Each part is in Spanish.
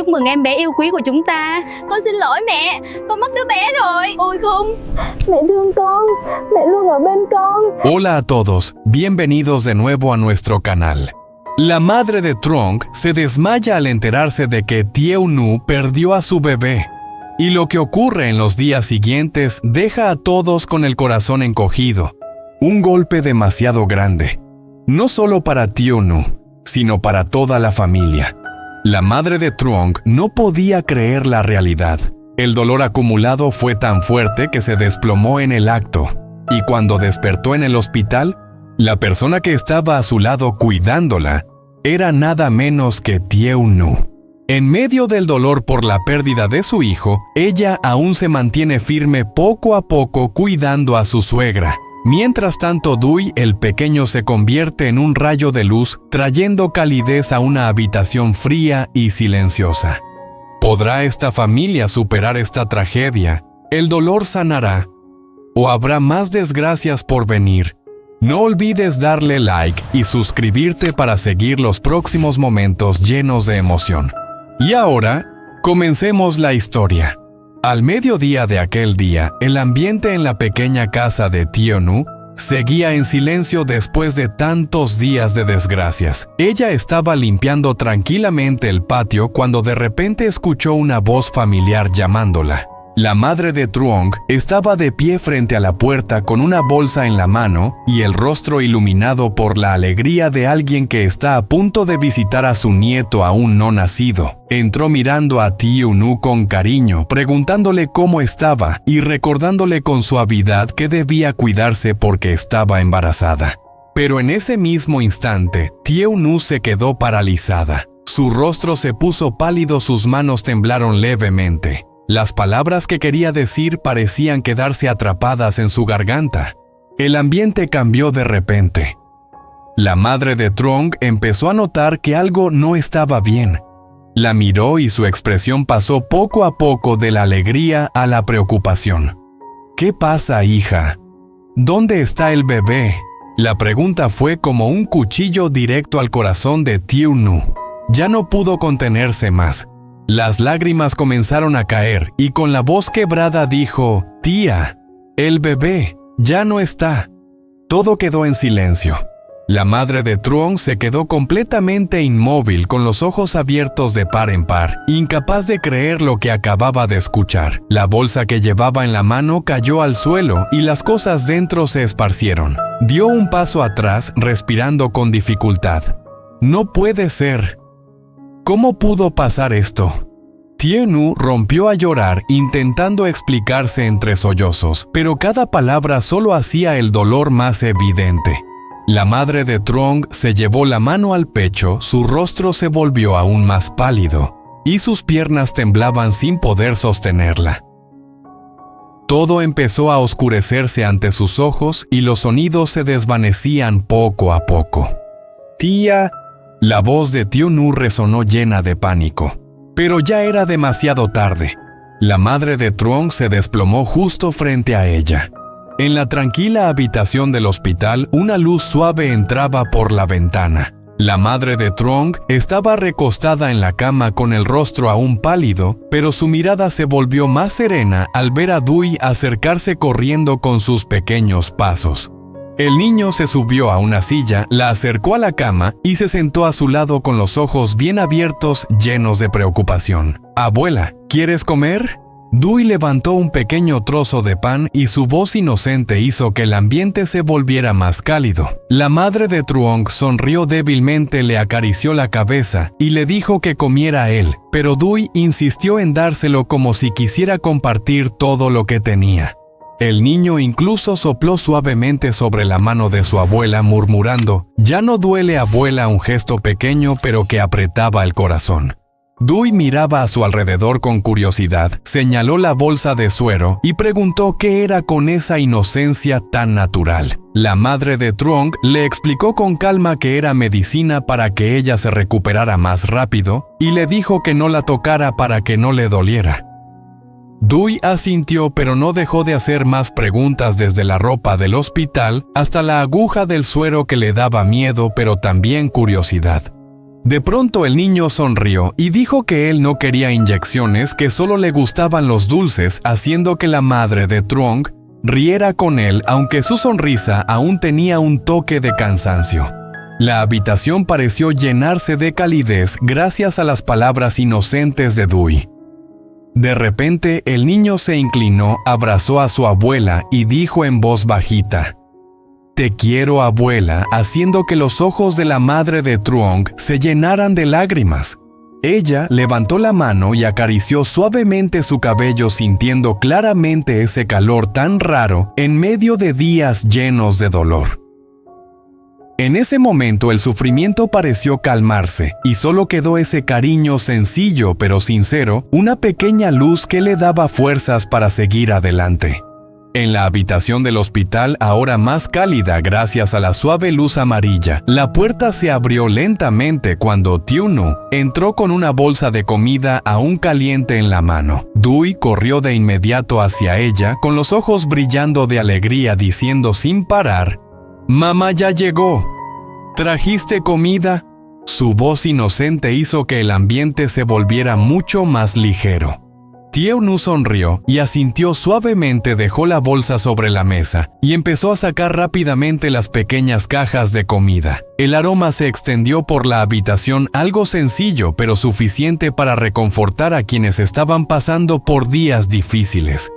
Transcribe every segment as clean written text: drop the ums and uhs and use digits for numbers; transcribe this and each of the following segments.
chúc mừng em bé yêu quý của chúng ta. Con xin lỗi mẹ, con mất đứa bé rồi. Ôi không, Mẹ thương con, mẹ luôn ở bên con. Hola a todos, bienvenidos de nuevo a nuestro canal. La madre de Trong se desmaya al enterarse de que Thieu Nu perdió a su bebé. Y lo que ocurre en los días siguientes deja a todos con el corazón encogido. Un golpe demasiado grande. No solo para Thieu Nu, sino para toda la familia. La madre de Trong no podía creer la realidad. El dolor acumulado fue tan fuerte que se desplomó en el acto. Y cuando despertó en el hospital, la persona que estaba a su lado cuidándola era nada menos que Thieu Nu. En medio del dolor por la pérdida de su hijo, ella aún se mantiene firme poco a poco cuidando a su suegra. Mientras tanto, Dui, el pequeño, se convierte en un rayo de luz, trayendo calidez a una habitación fría y silenciosa. ¿Podrá esta familia superar esta tragedia? ¿El dolor sanará? ¿O habrá más desgracias por venir? No olvides darle like y suscribirte para seguir los próximos momentos llenos de emoción. Y ahora, comencemos la historia. Al mediodía de aquel día, el ambiente en la pequeña casa de Thieu Nu seguía en silencio después de tantos días de desgracias. Ella estaba limpiando tranquilamente el patio cuando de repente escuchó una voz familiar llamándola. La madre de Trong estaba de pie frente a la puerta con una bolsa en la mano y el rostro iluminado por la alegría de alguien que está a punto de visitar a su nieto aún no nacido. Entró mirando a Thieu Nu con cariño, preguntándole cómo estaba y recordándole con suavidad que debía cuidarse porque estaba embarazada. Pero en ese mismo instante, Thieu Nu se quedó paralizada. Su rostro se puso pálido, sus manos temblaron levemente. Las palabras que quería decir parecían quedarse atrapadas en su garganta. El ambiente cambió de repente. La madre de Trong empezó a notar que algo no estaba bien. La miró y su expresión pasó poco a poco de la alegría a la preocupación. ¿Qué pasa, hija? ¿Dónde está el bebé? La pregunta fue como un cuchillo directo al corazón de Thieu Nu. Ya no pudo contenerse más. Las lágrimas comenzaron a caer y con la voz quebrada dijo: «Tía, el bebé ya no está». Todo quedó en silencio. La madre de Trong se quedó completamente inmóvil con los ojos abiertos de par en par, incapaz de creer lo que acababa de escuchar. La bolsa que llevaba en la mano cayó al suelo y las cosas dentro se esparcieron. Dio un paso atrás, respirando con dificultad. «No puede ser. ¿Cómo pudo pasar esto?». Thieu Nu rompió a llorar intentando explicarse entre sollozos, pero cada palabra solo hacía el dolor más evidente. La madre de Trong se llevó la mano al pecho, su rostro se volvió aún más pálido, y sus piernas temblaban sin poder sostenerla. Todo empezó a oscurecerse ante sus ojos y los sonidos se desvanecían poco a poco. «Tía». La voz de Thieu Nu resonó llena de pánico. Pero ya era demasiado tarde. La madre de Trong se desplomó justo frente a ella. En la tranquila habitación del hospital, una luz suave entraba por la ventana. La madre de Trong estaba recostada en la cama con el rostro aún pálido, pero su mirada se volvió más serena al ver a Dui acercarse corriendo con sus pequeños pasos. El niño se subió a una silla, la acercó a la cama y se sentó a su lado con los ojos bien abiertos, llenos de preocupación. «Abuela, ¿quieres comer?». Dui levantó un pequeño trozo de pan y su voz inocente hizo que el ambiente se volviera más cálido. La madre de Trong sonrió débilmente, le acarició la cabeza y le dijo que comiera él, pero Dui insistió en dárselo como si quisiera compartir todo lo que tenía. El niño incluso sopló suavemente sobre la mano de su abuela, murmurando: «Ya no duele, abuela», un gesto pequeño pero que apretaba el corazón. Dui miraba a su alrededor con curiosidad, señaló la bolsa de suero y preguntó qué era con esa inocencia tan natural. La madre de Trong le explicó con calma que era medicina para que ella se recuperara más rápido y le dijo que no la tocara para que no le doliera. Dui asintió, pero no dejó de hacer más preguntas, desde la ropa del hospital hasta la aguja del suero que le daba miedo pero también curiosidad. De pronto el niño sonrió y dijo que él no quería inyecciones, que solo le gustaban los dulces, haciendo que la madre de Truong riera con él, aunque su sonrisa aún tenía un toque de cansancio. La habitación pareció llenarse de calidez gracias a las palabras inocentes de Dui. De repente, el niño se inclinó, abrazó a su abuela y dijo en voz bajita: «Te quiero, abuela», haciendo que los ojos de la madre de Truong se llenaran de lágrimas. Ella levantó la mano y acarició suavemente su cabello, sintiendo claramente ese calor tan raro en medio de días llenos de dolor. En ese momento el sufrimiento pareció calmarse y solo quedó ese cariño sencillo pero sincero, una pequeña luz que le daba fuerzas para seguir adelante. En la habitación del hospital, ahora más cálida gracias a la suave luz amarilla, la puerta se abrió lentamente cuando Tiu-nu entró con una bolsa de comida aún caliente en la mano. Dui corrió de inmediato hacia ella con los ojos brillando de alegría, diciendo sin parar: «Mamá ya llegó. ¿Trajiste comida?». Su voz inocente hizo que el ambiente se volviera mucho más ligero. Tiu-nu sonrió y asintió suavemente, dejó la bolsa sobre la mesa y empezó a sacar rápidamente las pequeñas cajas de comida. El aroma se extendió por la habitación, algo sencillo pero suficiente para reconfortar a quienes estaban pasando por días difíciles.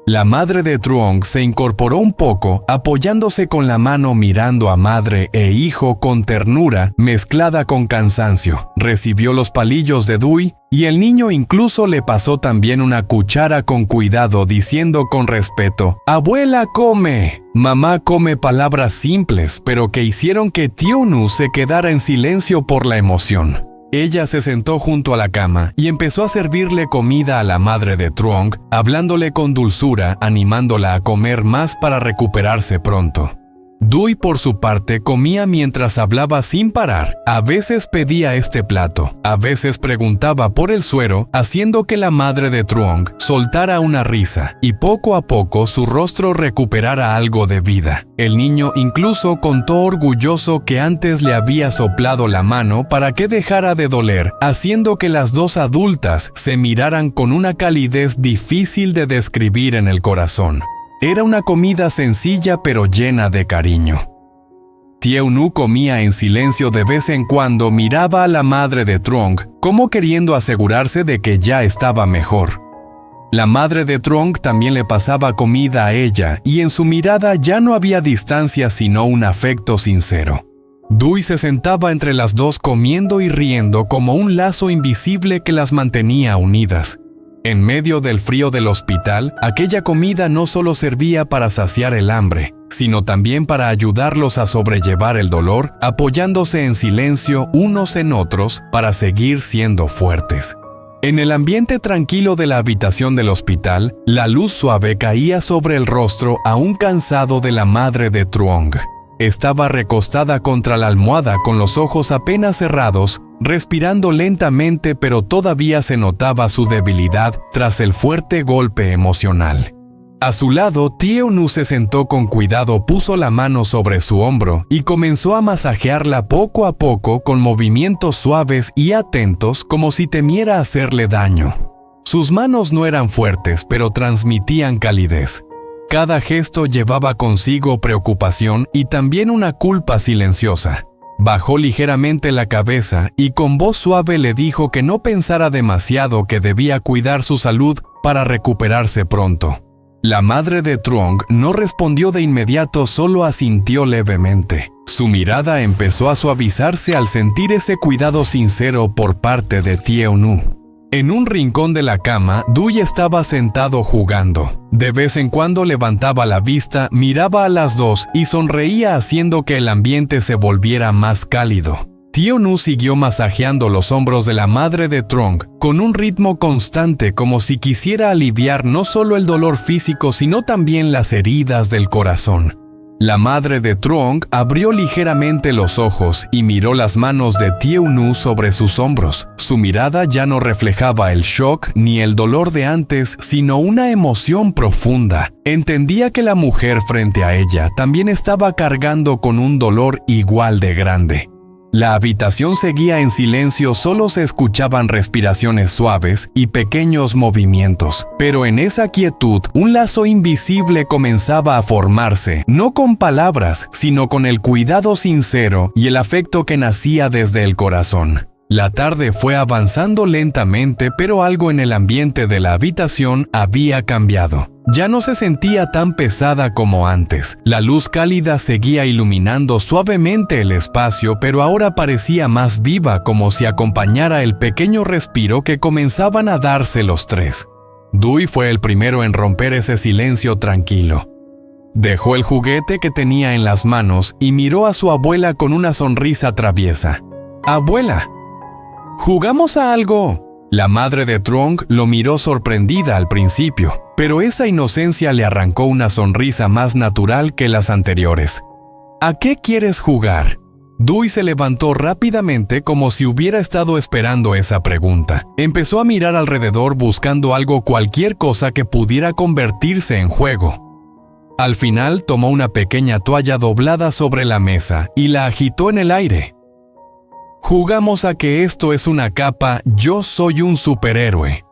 La madre de Truong se incorporó un poco, apoyándose con la mano, mirando a madre e hijo con ternura mezclada con cansancio. Recibió los palillos de Dui y el niño incluso le pasó también una cuchara con cuidado, diciendo con respeto: «Abuela, come». Mamá come, palabras simples, pero que hicieron que Tiu-nu se quedara en silencio por la emoción. Ella se sentó junto a la cama y empezó a servirle comida a la madre de Truong, hablándole con dulzura, animándola a comer más para recuperarse pronto. Dui, por su parte, comía mientras hablaba sin parar. A veces pedía este plato, a veces preguntaba por el suero, haciendo que la madre de Truong soltara una risa y poco a poco su rostro recuperara algo de vida. El niño incluso contó orgulloso que antes le había soplado la mano para que dejara de doler, haciendo que las dos adultas se miraran con una calidez difícil de describir en el corazón. Era una comida sencilla pero llena de cariño. Tiu-nu comía en silencio, de vez en cuando miraba a la madre de Truong, como queriendo asegurarse de que ya estaba mejor. La madre de Truong también le pasaba comida a ella y en su mirada ya no había distancia sino un afecto sincero. Dui se sentaba entre las dos comiendo y riendo como un lazo invisible que las mantenía unidas. En medio del frío del hospital, aquella comida no solo servía para saciar el hambre, sino también para ayudarlos a sobrellevar el dolor, apoyándose en silencio unos en otros para seguir siendo fuertes. En el ambiente tranquilo de la habitación del hospital, la luz suave caía sobre el rostro aún cansado de la madre de Truong. Estaba recostada contra la almohada con los ojos apenas cerrados, respirando lentamente, pero todavía se notaba su debilidad tras el fuerte golpe emocional. A su lado, Tiu-nu se sentó con cuidado, puso la mano sobre su hombro y comenzó a masajearla poco a poco con movimientos suaves y atentos, como si temiera hacerle daño. Sus manos no eran fuertes, pero transmitían calidez. Cada gesto llevaba consigo preocupación y también una culpa silenciosa. Bajó ligeramente la cabeza y con voz suave le dijo que no pensara demasiado, que debía cuidar su salud para recuperarse pronto. La madre de Truong no respondió de inmediato, solo asintió levemente. Su mirada empezó a suavizarse al sentir ese cuidado sincero por parte de Tiu-nu. En un rincón de la cama, Dui estaba sentado jugando. De vez en cuando levantaba la vista, miraba a las dos y sonreía, haciendo que el ambiente se volviera más cálido. Tiu-nu siguió masajeando los hombros de la madre de Truong con un ritmo constante, como si quisiera aliviar no solo el dolor físico sino también las heridas del corazón. La madre de Truong abrió ligeramente los ojos y miró las manos de Tiu-nu sobre sus hombros. Su mirada ya no reflejaba el shock ni el dolor de antes, sino una emoción profunda. Entendía que la mujer frente a ella también estaba cargando con un dolor igual de grande. La habitación seguía en silencio, solo se escuchaban respiraciones suaves y pequeños movimientos. Pero en esa quietud, un lazo invisible comenzaba a formarse, no con palabras, sino con el cuidado sincero y el afecto que nacía desde el corazón. La tarde fue avanzando lentamente, pero algo en el ambiente de la habitación había cambiado. Ya no se sentía tan pesada como antes. La luz cálida seguía iluminando suavemente el espacio, pero ahora parecía más viva, como si acompañara el pequeño respiro que comenzaban a darse los tres. Dewey fue el primero en romper ese silencio tranquilo. Dejó el juguete que tenía en las manos y miró a su abuela con una sonrisa traviesa. «Abuela, ¿jugamos a algo?» La madre de Trong lo miró sorprendida al principio, pero esa inocencia le arrancó una sonrisa más natural que las anteriores. «¿A qué quieres jugar?» Dewey se levantó rápidamente como si hubiera estado esperando esa pregunta. Empezó a mirar alrededor buscando algo, cualquier cosa que pudiera convertirse en juego. Al final tomó una pequeña toalla doblada sobre la mesa y la agitó en el aire. «Jugamos a que esto es una capa, yo soy un superhéroe».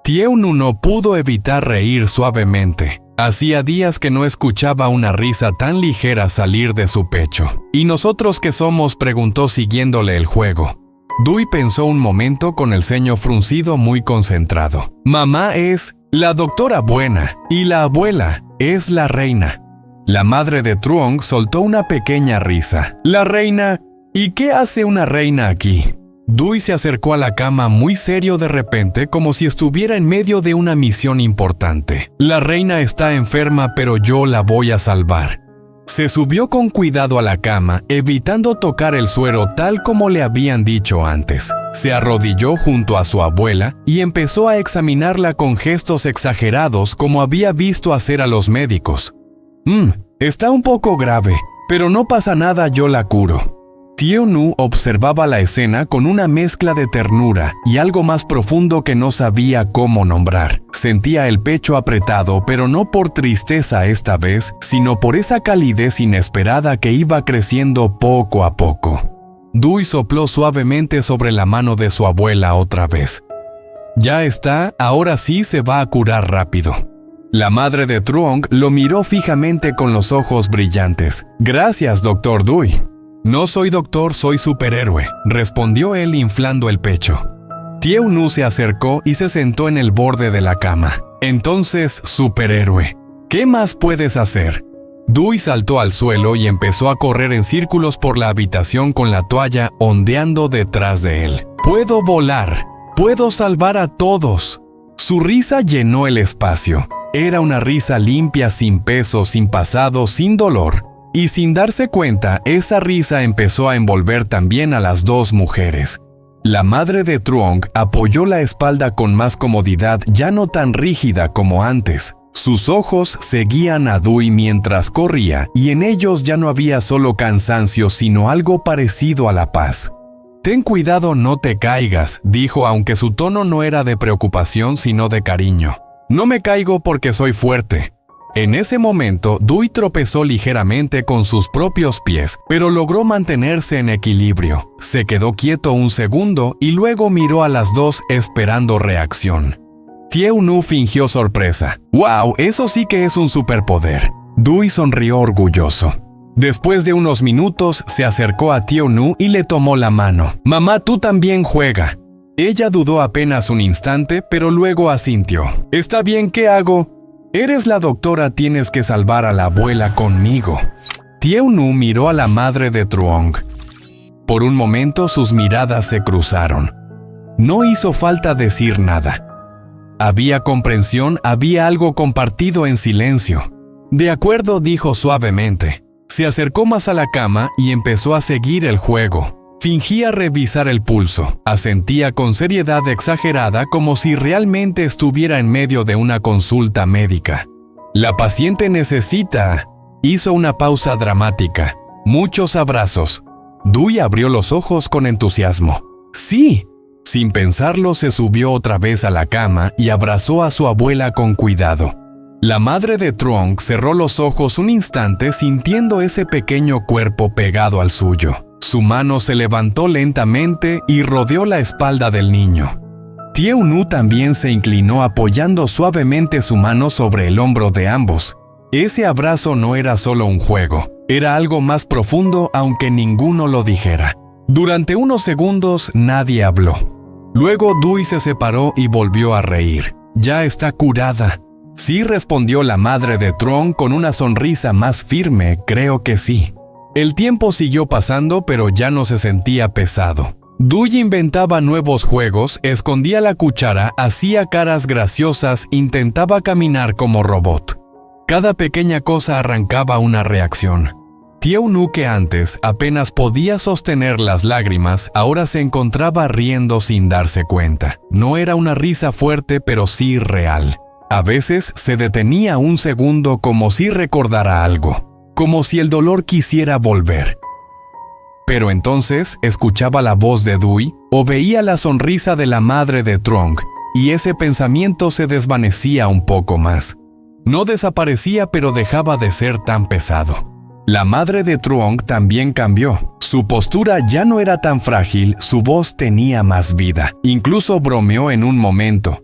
Tieu-nu no pudo evitar reír suavemente. Hacía días que no escuchaba una risa tan ligera salir de su pecho. «¿Y nosotros qué somos?», preguntó siguiéndole el juego. Dewey pensó un momento con el ceño fruncido, muy concentrado. «Mamá es la doctora buena y la abuela es la reina». La madre de Trong soltó una pequeña risa. «¿La reina? ¿Y qué hace una reina aquí?». Dewey se acercó a la cama muy serio de repente, como si estuviera en medio de una misión importante. «La reina está enferma, pero yo la voy a salvar». Se subió con cuidado a la cama, evitando tocar el suero tal como le habían dicho antes. Se arrodilló junto a su abuela y empezó a examinarla con gestos exagerados, como había visto hacer a los médicos. Está un poco grave, pero no pasa nada, yo la curo». Tieu-nu observaba la escena con una mezcla de ternura y algo más profundo que no sabía cómo nombrar. Sentía el pecho apretado, pero no por tristeza esta vez, sino por esa calidez inesperada que iba creciendo poco a poco. Dewey sopló suavemente sobre la mano de su abuela otra vez. «Ya está, ahora sí se va a curar rápido». La madre de Trong lo miró fijamente con los ojos brillantes. «Gracias, doctor Dewey». «No soy doctor, soy superhéroe», respondió él inflando el pecho. Tieu-nu se acercó y se sentó en el borde de la cama. «Entonces, superhéroe, ¿qué más puedes hacer?». Dewey saltó al suelo y empezó a correr en círculos por la habitación con la toalla ondeando detrás de él. «Puedo volar, puedo salvar a todos». Su risa llenó el espacio. Era una risa limpia, sin peso, sin pasado, sin dolor. Y sin darse cuenta, esa risa empezó a envolver también a las dos mujeres. La madre de Trong apoyó la espalda con más comodidad, ya no tan rígida como antes. Sus ojos seguían a Dewey mientras corría, y en ellos ya no había solo cansancio, sino algo parecido a la paz. «Ten cuidado, no te caigas», dijo, aunque su tono no era de preocupación, sino de cariño. «No me caigo porque soy fuerte». En ese momento, Dewey tropezó ligeramente con sus propios pies, pero logró mantenerse en equilibrio. Se quedó quieto un segundo y luego miró a las dos esperando reacción. Tieu-nu fingió sorpresa. «¡Wow! Eso sí que es un superpoder». Dewey sonrió orgulloso. Después de unos minutos, se acercó a Tieu-nu y le tomó la mano. «Mamá, tú también juega». Ella dudó apenas un instante, pero luego asintió. «Está bien, ¿qué hago?» «Eres la doctora, tienes que salvar a la abuela conmigo». Tieu-nu miró a la madre de Trong. Por un momento sus miradas se cruzaron. No hizo falta decir nada. Había comprensión, había algo compartido en silencio. «De acuerdo», dijo suavemente. Se acercó más a la cama y empezó a seguir el juego. Fingía revisar el pulso. Asentía con seriedad exagerada, como si realmente estuviera en medio de una consulta médica. «La paciente necesita...». Hizo una pausa dramática. «Muchos abrazos». Dewey abrió los ojos con entusiasmo. «Sí». Sin pensarlo, se subió otra vez a la cama y abrazó a su abuela con cuidado. La madre de Trong cerró los ojos un instante, sintiendo ese pequeño cuerpo pegado al suyo. Su mano se levantó lentamente y rodeó la espalda del niño. Tieu Nu también se inclinó apoyando suavemente su mano sobre el hombro de ambos. Ese abrazo no era solo un juego, era algo más profundo aunque ninguno lo dijera. Durante unos segundos nadie habló. Luego Dui se separó y volvió a reír. «Ya está curada». «Sí», respondió la madre de Trong con una sonrisa más firme, «creo que sí». El tiempo siguió pasando, pero ya no se sentía pesado. Dui inventaba nuevos juegos, escondía la cuchara, hacía caras graciosas, intentaba caminar como robot. Cada pequeña cosa arrancaba una reacción. Tieu Nu, que antes apenas podía sostener las lágrimas, ahora se encontraba riendo sin darse cuenta. No era una risa fuerte, pero sí real. A veces se detenía un segundo como si recordara algo, como si el dolor quisiera volver. Pero entonces escuchaba la voz de Dui o veía la sonrisa de la madre de Trong, y ese pensamiento se desvanecía un poco más. No desaparecía, pero dejaba de ser tan pesado. La madre de Trong también cambió. Su postura ya no era tan frágil, su voz tenía más vida. Incluso bromeó en un momento.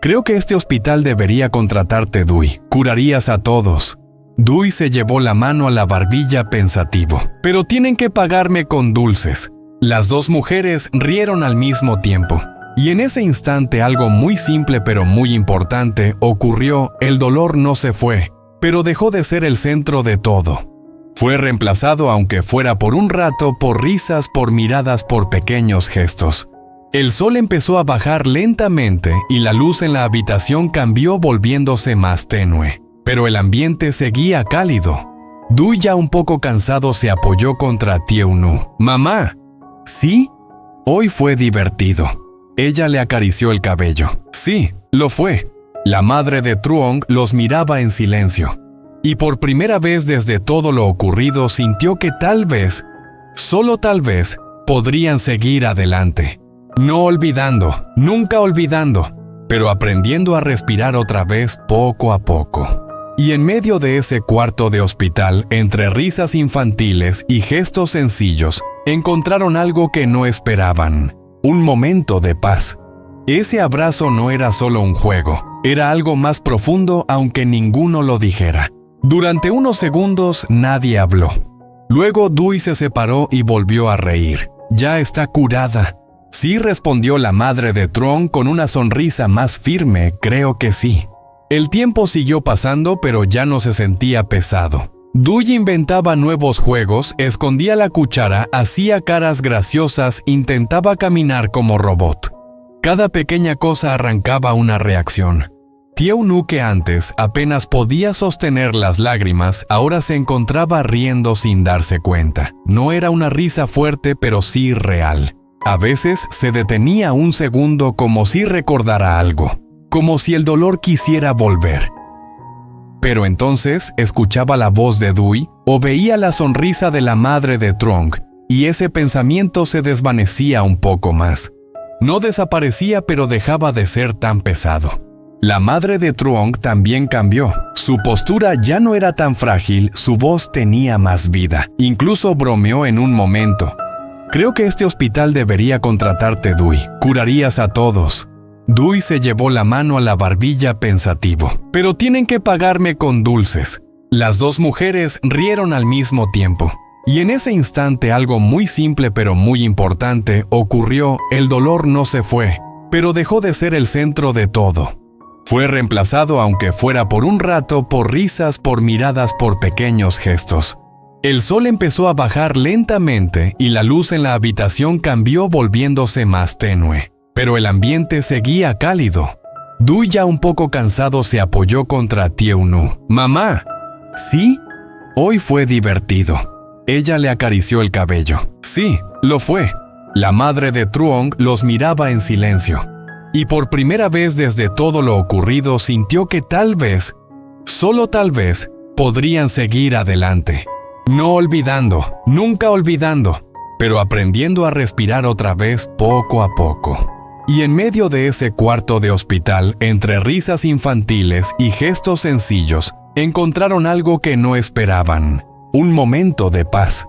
«Creo que este hospital debería contratarte, Dui. Curarías a todos». Dui se llevó la mano a la barbilla pensativo. «Pero tienen que pagarme con dulces». Las dos mujeres rieron al mismo tiempo. Y en ese instante algo muy simple pero muy importante ocurrió. El dolor no se fue, pero dejó de ser el centro de todo. Fue reemplazado, aunque fuera por un rato, por risas, por miradas, por pequeños gestos. El sol empezó a bajar lentamente y la luz en la habitación cambió volviéndose más tenue. Pero el ambiente seguía cálido. Dui, ya un poco cansado, se apoyó contra Tieu Nu. «Mamá». «¿Sí?» «Hoy fue divertido». Ella le acarició el cabello. «Sí, lo fue». La madre de Trong los miraba en silencio. Y por primera vez desde todo lo ocurrido sintió que tal vez, solo tal vez, podrían seguir adelante. No olvidando, nunca olvidando, pero aprendiendo a respirar otra vez poco a poco. Y en medio de ese cuarto de hospital, entre risas infantiles y gestos sencillos, encontraron algo que no esperaban: un momento de paz. Ese abrazo no era solo un juego, era algo más profundo aunque ninguno lo dijera. Durante unos segundos nadie habló. Luego Dui se separó y volvió a reír. «Ya está curada». «Sí», respondió la madre de Trong con una sonrisa más firme, «creo que sí». El tiempo siguió pasando, pero ya no se sentía pesado. Dui inventaba nuevos juegos, escondía la cuchara, hacía caras graciosas, intentaba caminar como robot. Cada pequeña cosa arrancaba una reacción. Tieu Nu, que antes apenas podía sostener las lágrimas, ahora se encontraba riendo sin darse cuenta. No era una risa fuerte, pero sí real. A veces se detenía un segundo como si recordara algo, como si el dolor quisiera volver. Pero entonces escuchaba la voz de Dui o veía la sonrisa de la madre de Trong, y ese pensamiento se desvanecía un poco más. No desaparecía, pero dejaba de ser tan pesado. La madre de Trong también cambió. Su postura ya no era tan frágil, su voz tenía más vida. Incluso bromeó en un momento. «Creo que este hospital debería contratarte, Dui. Curarías a todos». Dui se llevó la mano a la barbilla pensativo. «Pero tienen que pagarme con dulces». Las dos mujeres rieron al mismo tiempo. Y en ese instante algo muy simple pero muy importante ocurrió. El dolor no se fue, pero dejó de ser el centro de todo. Fue reemplazado, aunque fuera por un rato, por risas, por miradas, por pequeños gestos. El sol empezó a bajar lentamente y la luz en la habitación cambió volviéndose más tenue. Pero el ambiente seguía cálido. Dui, ya un poco cansado, se apoyó contra Tieu Nu. «Mamá». «¿Sí?» «Hoy fue divertido». Ella le acarició el cabello. «Sí, lo fue». La madre de Trong los miraba en silencio. Y por primera vez desde todo lo ocurrido sintió que tal vez, solo tal vez, podrían seguir adelante. No olvidando, nunca olvidando, pero aprendiendo a respirar otra vez poco a poco. Y en medio de ese cuarto de hospital, entre risas infantiles y gestos sencillos, encontraron algo que no esperaban: un momento de paz.